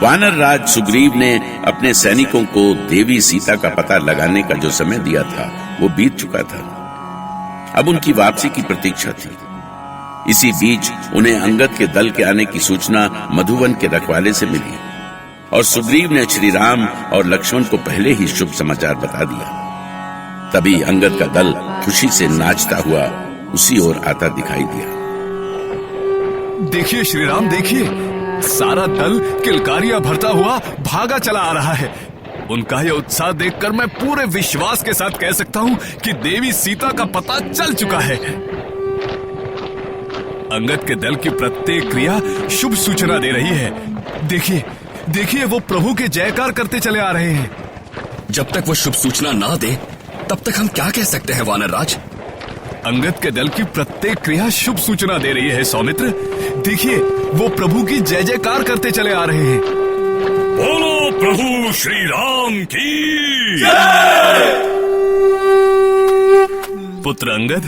वानर राज सुग्रीव ने अपने सैनिकों को देवी सीता का पता लगाने का जो समय दिया था वो बीत चुका था। अब उनकी वापसी की प्रतीक्षा थी। इसी बीच उन्हें अंगद के दल के आने की सूचना मधुवन के रखवाले से मिली और सुग्रीव ने श्री राम और लक्ष्मण को पहले ही शुभ समाचार बता दिया। तभी अंगद का दल खुशी से नाचता हुआ उसी ओर आता दिखाई दिया। देखिए श्री राम, देखिए, सारा दल किलकारियां भरता हुआ भागा चला आ रहा है। उनका यह उत्साह देखकर मैं पूरे विश्वास के साथ कह सकता हूँ कि देवी सीता का पता चल चुका है। अंगद के दल की प्रत्येक क्रिया शुभ सूचना दे रही है। देखिए, देखिए, वो प्रभु के जयकार करते चले आ रहे हैं। जब तक वो शुभ सूचना ना दे तब तक हम क्या कह सकते हैं वानर राज? अंगद के दल की प्रत्येक क्रिया शुभ सूचना दे रही है सौमित्र। देखिए, वो प्रभु की जय जयकार करते चले आ रहे हैं। बोलो प्रभु श्री राम की पुत्र अंगद,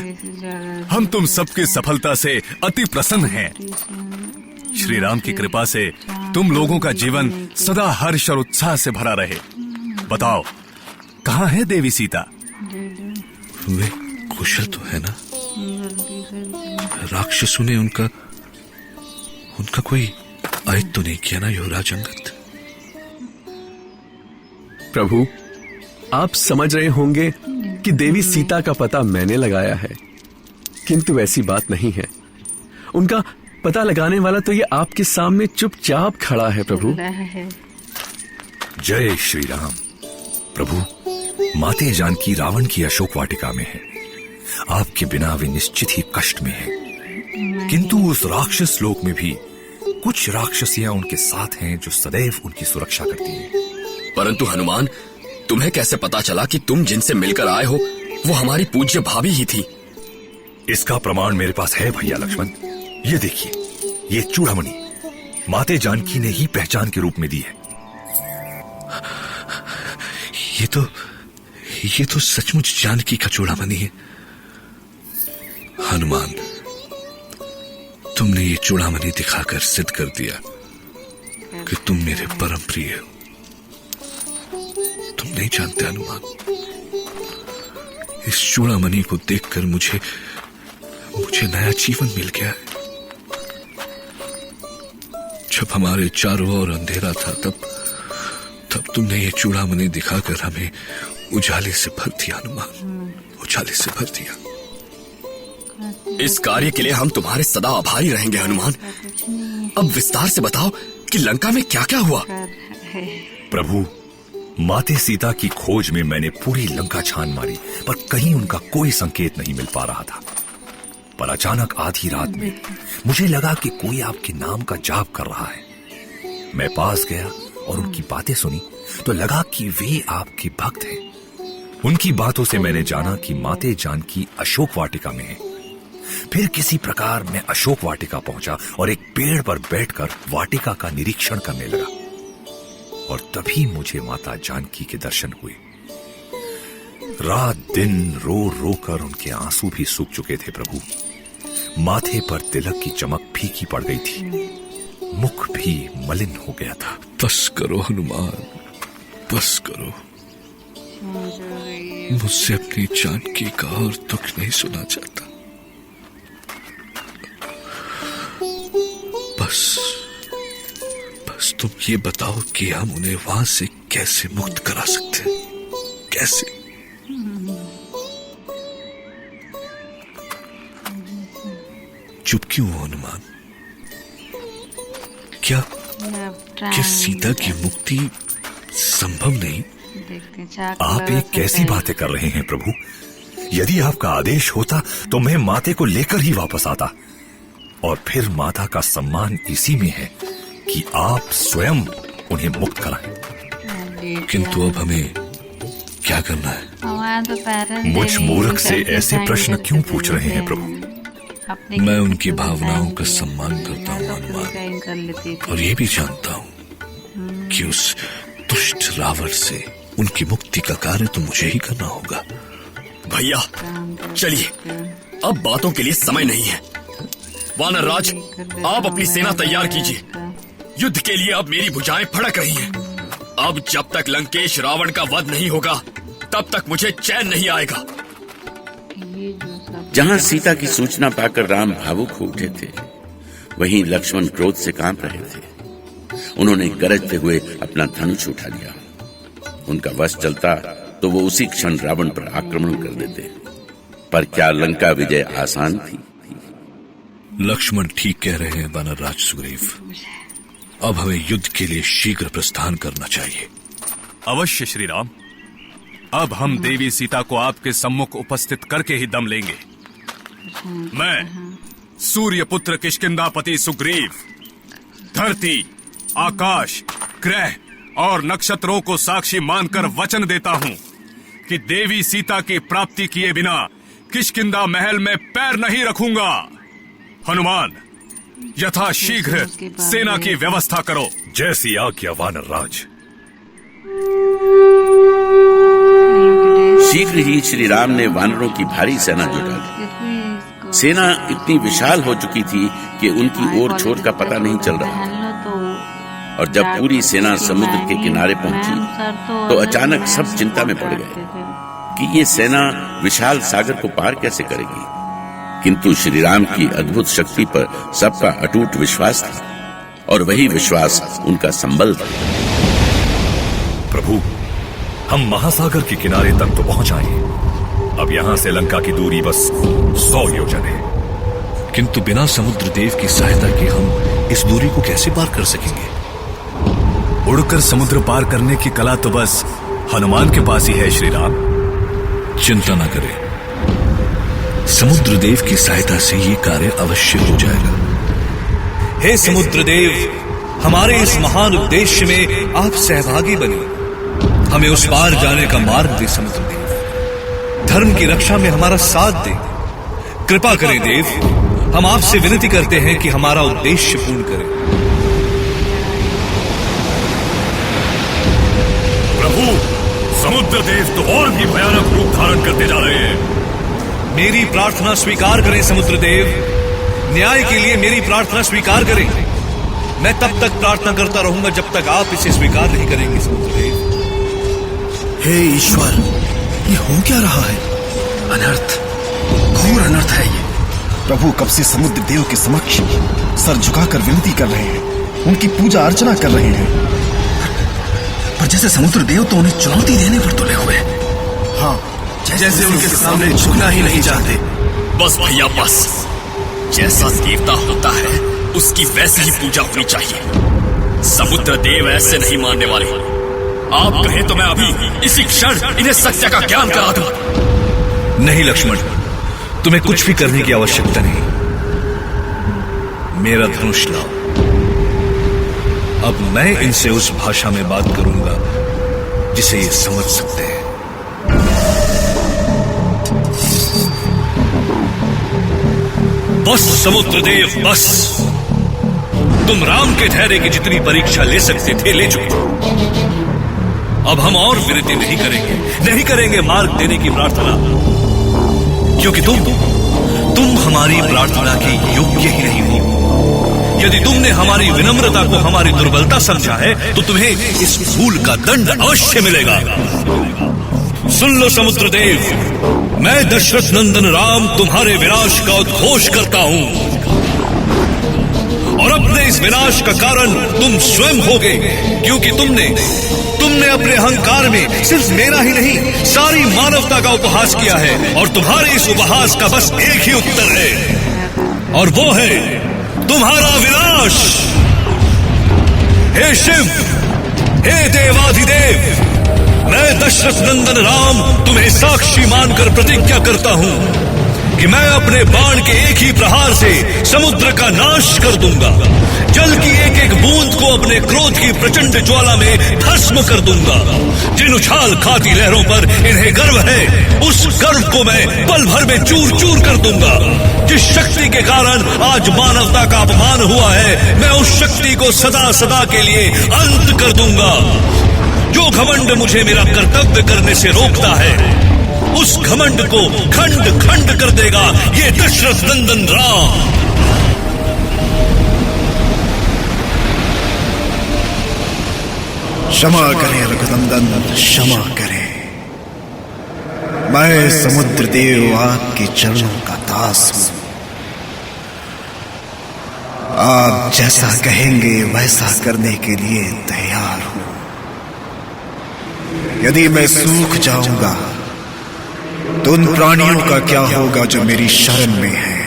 हम तुम सबकी सफलता से अति प्रसन्न हैं। श्री राम की कृपा से तुम लोगों का जीवन सदा हर्ष और उत्साह से भरा रहे। बताओ, कहाँ है देवी सीता? वे कुशल तो है ना? राक्षसों ने उनका कोई आयत तो नहीं किया ना युवराज अंगद? प्रभु, आप समझ रहे होंगे कि देवी सीता का पता मैंने लगाया है, किंतु ऐसी बात नहीं है। उनका पता लगाने वाला तो ये आपके सामने चुपचाप खड़ा है प्रभु। जय श्री राम। प्रभु, माते जानकी रावण की अशोक वाटिका में है। आपके बिना वे निश्चित ही कष्ट में है। किंतु उस राक्षस लोक में भी कुछ राक्षसियां उनके साथ हैं जो सदैव उनकी सुरक्षा करती हैं। परंतु हनुमान, तुम्हें कैसे पता चला कि तुम जिनसे मिलकर आए हो वो हमारी पूज्य भाभी ही थी? इसका प्रमाण मेरे पास है भैया लक्ष्मण। ये देखिए, ये चूड़ामणि माते जानकी ने ही पहचान के रूप में दी है। ये तो सचमुच जानकी का चूड़ामणि है। हनुमान, तुमने ये चूड़ामणि दिखाकर सिद्ध कर दिया कि तुम मेरे परम प्रिय हो। तुम नहीं जानते हनुमान, इस चूड़ामणि को देखकर मुझे नया जीवन मिल गया है। जब हमारे चारों ओर अंधेरा था तब तुमने ये चूड़ामणि दिखाकर हमें उजाले से भर दिया हनुमान, उजाले से भर दिया। इस कार्य के लिए हम तुम्हारे सदा आभारी रहेंगे हनुमान। अब विस्तार से बताओ कि लंका में क्या क्या हुआ? प्रभु, माते सीता की खोज में मैंने पूरी लंका छान मारी, पर कहीं उनका कोई संकेत नहीं मिल पा रहा था। पर अचानक आधी रात में मुझे लगा कि कोई आपके नाम का जाप कर रहा है। मैं पास गया और उनकी बातें सुनी तो लगा कि वे आपके भक्त हैं। उनकी बातों से मैंने जाना कि माते जानकी अशोक वाटिका में है। फिर किसी प्रकार मैं अशोक वाटिका पहुंचा और एक पेड़ पर बैठकर वाटिका का निरीक्षण करने लगा। और तभी मुझे माता जानकी के दर्शन हुए। रात दिन रो रो कर उनके आंसू भी सूख चुके थे प्रभु। माथे पर तिलक की चमक फीकी पड़ गई थी, मुख भी मलिन हो गया था। बस करो हनुमान, बस करो। मुझसे अपनी जानकी का और दुख नहीं सुना जाता। बस तुम ये बताओ कि हम उन्हें वहां से कैसे मुक्त करा सकते हैं? कैसे? चुप क्यों हो हनुमान? क्या सीता की मुक्ति संभव नहीं? आप एक कैसी बातें कर रहे हैं प्रभु? यदि आपका आदेश होता तो मैं माते को लेकर ही वापस आता। और फिर माता का सम्मान इसी में है कि आप स्वयं उन्हें मुक्त कराएं। किंतु अब हमें क्या करना है? मुझ मूर्ख से ऐसे प्रश्न क्यों पूछ रहे हैं प्रभु? मैं उनकी भावनाओं का सम्मान करता हूँ हनुमान, और ये भी जानता हूँ कि उस दुष्ट रावण से उनकी मुक्ति का कार्य तो मुझे ही करना होगा। भैया चलिए, अब बातों के लिए समय नहीं है। वानर राज, आप अपनी सेना तैयार कीजिए। युद्ध के लिए अब मेरी भुजाएं फड़क रही हैं। अब जब तक लंकेश रावण का वध नहीं होगा तब तक मुझे चैन नहीं आएगा। जहां सीता की सूचना पाकर राम भावुक हो उठे थे, वहीं लक्ष्मण क्रोध से कांप रहे थे। उन्होंने गरजते हुए अपना धनुष उठा लिया। उनका वश चलता तो वो उसी क्षण रावण पर आक्रमण कर देते। पर क्या लंका विजय आसान थी? लक्ष्मण ठीक कह रहे हैं वानरराज सुग्रीव। अब हमें युद्ध के लिए शीघ्र प्रस्थान करना चाहिए। अवश्य श्री राम। अब हम देवी सीता को आपके सम्मुख उपस्थित करके ही दम लेंगे। मैं सूर्यपुत्र किष्किंधापति सुग्रीव धरती, आकाश, ग्रह और नक्षत्रों को साक्षी मानकर वचन देता हूं कि देवी सीता की प्राप्ति किए बिना किष्किंधा महल में पैर नहीं रखूंगा। हनुमान, यथाशीघ्र सेना की व्यवस्था करो। जैसी आज्ञा वानरराज। शीघ्र ही श्री राम ने वानरों की भारी सेना जुटा ली। सेना इतनी विशाल हो चुकी थी कि उनकी ओर छोर का पता नहीं चल रहा था। और जब पूरी सेना समुद्र के किनारे पहुंची तो अचानक सब चिंता में पड़ गए कि ये सेना विशाल सागर को पार कैसे करेगी। किंतु श्री राम की अद्भुत शक्ति पर सबका अटूट विश्वास था और वही विश्वास उनका संबल था। प्रभु, हम महासागर के किनारे तक तो पहुंच आए। अब यहां से लंका की दूरी बस 100 योजन है। किंतु बिना समुद्र देव की सहायता के हम इस दूरी को कैसे पार कर सकेंगे? उड़कर समुद्र पार करने की कला तो बस हनुमान के पास ही है श्री राम। चिंता न करें, समुद्र देव की सहायता से ये कार्य अवश्य हो जाएगा। हे समुद्र देव, हमारे इस महान उद्देश्य में आप सहभागी बने। हमें उस पार जाने का मार्ग दे समुद्र देव। धर्म की रक्षा में हमारा साथ दे। कृपा करें देव, हम आपसे विनती करते हैं कि हमारा उद्देश्य पूर्ण करें। प्रभु, समुद्र देव तो और भी भयानक रूप धारण करते जा रहे हैं। मेरी प्रार्थना स्वीकार करें समुद्र देव। न्याय के लिए मेरी प्रार्थना स्वीकार करें। मैं तब तक प्रार्थना करता रहूंगा जब तक आप इसे स्वीकार नहीं करेंगे समुद्र देव। हे ईश्वर, ये हो क्या रहा है? अनर्थ, घोर अनर्थ है ये। प्रभु कब से समुद्र देव के समक्ष सर झुकाकर विनती कर रहे हैं, उनकी पूजा अर्चना कर रहे हैं, पर जैसे समुद्र देव तो उन्हें चुनौती देने पर तुले हुए। हाँ, जैसे उनके सामने झुकना ही नहीं चाहते। बस भैया बस। जैसा देवता होता है उसकी वैसी ही पूजा होनी चाहिए। समुद्र देव ऐसे नहीं मानने वाले। आप कहें तो मैं अभी इसी क्षण इन्हें सत्य का ज्ञान करा दूं। नहीं लक्ष्मण, तुम्हें कुछ भी करने की आवश्यकता नहीं। मेरा धनुष लाओ। अब मैं इनसे उस भाषा में बात करूंगा जिसे ये समझ सकते हैं। बस समुद्र देव बस। तुम राम के धैर्य की जितनी परीक्षा ले सकते थे ले चुके। अब हम और विनती नहीं करेंगे मार्ग देने की प्रार्थना, क्योंकि तुम हमारी प्रार्थना के योग्य ही नहीं हो। यदि तुमने हमारी विनम्रता को हमारी दुर्बलता समझा है तो तुम्हें इस भूल का दंड अवश्य मिलेगा। सुन लो समुद्र देव, मैं दशरथ नंदन राम तुम्हारे विनाश का उद्घोष करता हूं और अपने इस विनाश का कारण तुम स्वयं होगे, क्योंकि तुमने अपने अहंकार में सिर्फ मेरा ही नहीं सारी मानवता का उपहास किया है। और तुम्हारे इस उपहास का बस एक ही उत्तर है और वो है तुम्हारा विनाश। हे शिव, हे देवाधिदेव, मैं दशरथ नंदन राम तुम्हें साक्षी मानकर प्रतिज्ञा करता हूं कि मैं अपने बाण के एक ही प्रहार से समुद्र का नाश कर दूंगा। जल की एक एक बूंद को अपने क्रोध की प्रचंड ज्वाला में भस्म कर दूंगा। जिन उछाल खाती लहरों पर इन्हें गर्व है, उस गर्व को मैं पल भर में चूर चूर कर दूंगा। जिस शक्ति के कारण आज मानवता का अपमान हुआ है, मैं उस शक्ति को सदा सदा के लिए अंत कर दूंगा। जो घमंड मुझे मेरा कर्तव्य करने से रोकता है, उस घमंड को खंड खंड कर देगा ये दशरथ नंदन राम। क्षमा करें रघुनंदन, क्षमा करें। मैं समुद्र देव आपके चरणों का दास हूं। आप जैसा कहेंगे वैसा करने के लिए तैयार हूं। यदि मैं सूख जाऊंगा तो उन प्राणियों का क्या होगा जो मेरी शरण में है?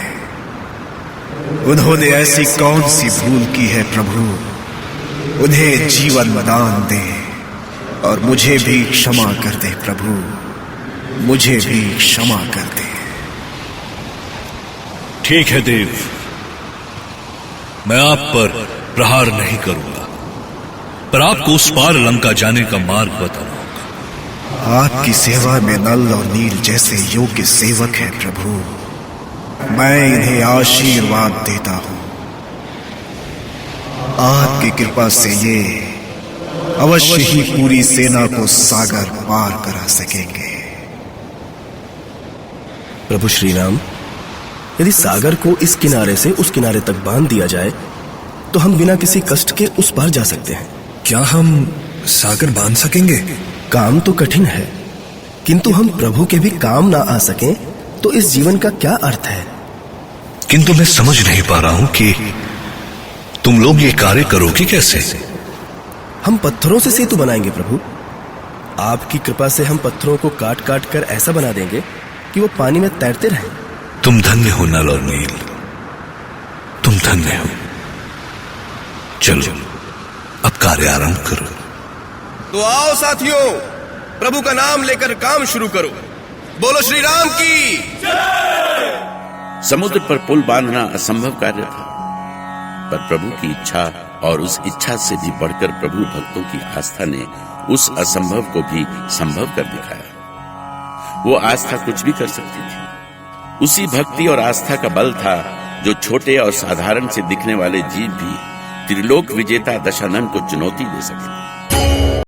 उन्होंने ऐसी कौन सी भूल की है प्रभु? उन्हें जीवन दान दे और मुझे भी क्षमा कर दे प्रभु, मुझे भी क्षमा कर दे। ठीक है देव, मैं आप पर प्रहार नहीं करूंगा, पर आपको उस पार लंका जाने का मार्ग बताना होगा। आपकी सेवा में नल और नील जैसे योग्य सेवक हैं प्रभु। मैं इन्हें आशीर्वाद देता हूं। आपकी कृपा से ये अवश्य ही पूरी सेना को सागर पार करा सकेंगे। प्रभु श्री राम, यदि सागर को इस किनारे से उस किनारे तक बांध दिया जाए तो हम बिना किसी कष्ट के उस पार जा सकते हैं। क्या हम सागर बांध सकेंगे? काम तो कठिन है, किंतु हम प्रभु के भी काम ना आ सकें तो इस जीवन का क्या अर्थ है? किंतु मैं समझ नहीं पा रहा हूं कि तुम लोग ये कार्य करोगे कैसे? हम पत्थरों से सेतु बनाएंगे प्रभु। आपकी कृपा से हम पत्थरों को काट काट कर ऐसा बना देंगे कि वो पानी में तैरते रहें। तुम धन्य हो नल और नील, तुम धन्य हो। चलो अब कार्य आरंभ करो। तो आओ साथियों, प्रभु का नाम लेकर काम शुरू करो। बोलो श्री राम की। समुद्र पर पुल बांधना असंभव कार्य था, पर प्रभु की इच्छा और उस इच्छा से भी बढ़कर प्रभु भक्तों की आस्था ने उस असंभव को भी संभव कर दिखाया। वो आस्था कुछ भी कर सकती थी। उसी भक्ति और आस्था का बल था जो छोटे और साधारण से दिखने वाले जीव भी त्रिलोक विजेता दशानन को चुनौती दे सके।